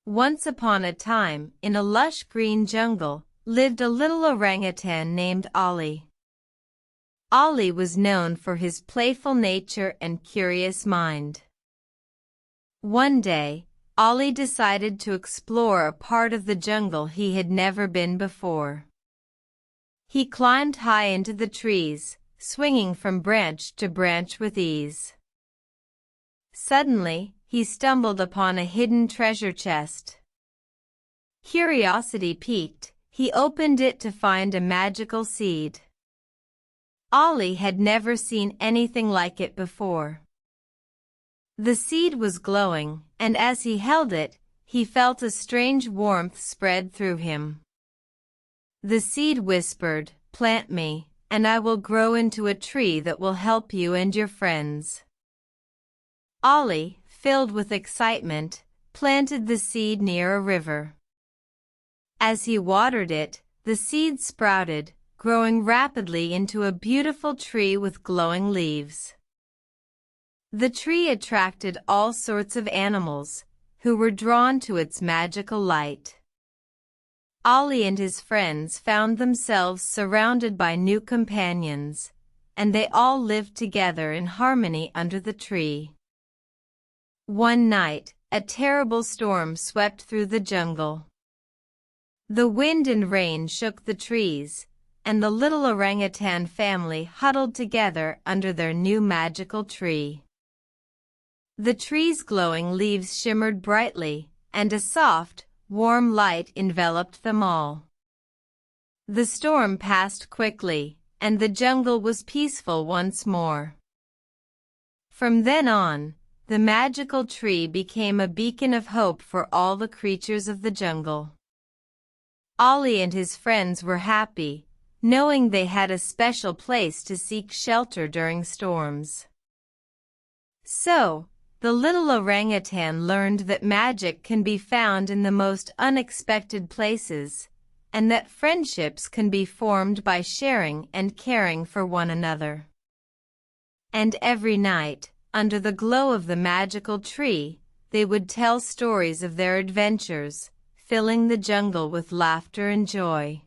Once upon a time, in a lush green jungle, lived a little orangutan named Ollie. Ollie was known for his playful nature and curious mind. One day, Ollie decided to explore a part of the jungle he had never been before. He climbed high into the trees, swinging from branch to branch with ease. Suddenly, he stumbled upon a hidden treasure chest. Curiosity piqued, he opened it to find a magical seed. Ollie had never seen anything like it before. The seed was glowing, and as he held it, he felt a strange warmth spread through him. The seed whispered, "Plant me, and I will grow into a tree that will help you and your friends." Ollie, filled with excitement, planted the seed near a river. As he watered it, the seed sprouted, growing rapidly into a beautiful tree with glowing leaves. The tree attracted all sorts of animals, who were drawn to its magical light. Ollie and his friends found themselves surrounded by new companions, and they all lived together in harmony under the tree. One night, a terrible storm swept through the jungle. The wind and rain shook the trees, and the little orangutan family huddled together under their new magical tree. The tree's glowing leaves shimmered brightly, and a soft, warm light enveloped them all. The storm passed quickly, and the jungle was peaceful once more. From then on, the magical tree became a beacon of hope for all the creatures of the jungle. Ollie and his friends were happy, knowing they had a special place to seek shelter during storms. So, the little orangutan learned that magic can be found in the most unexpected places, and that friendships can be formed by sharing and caring for one another. And every night, under the glow of the magical tree, they would tell stories of their adventures, filling the jungle with laughter and joy.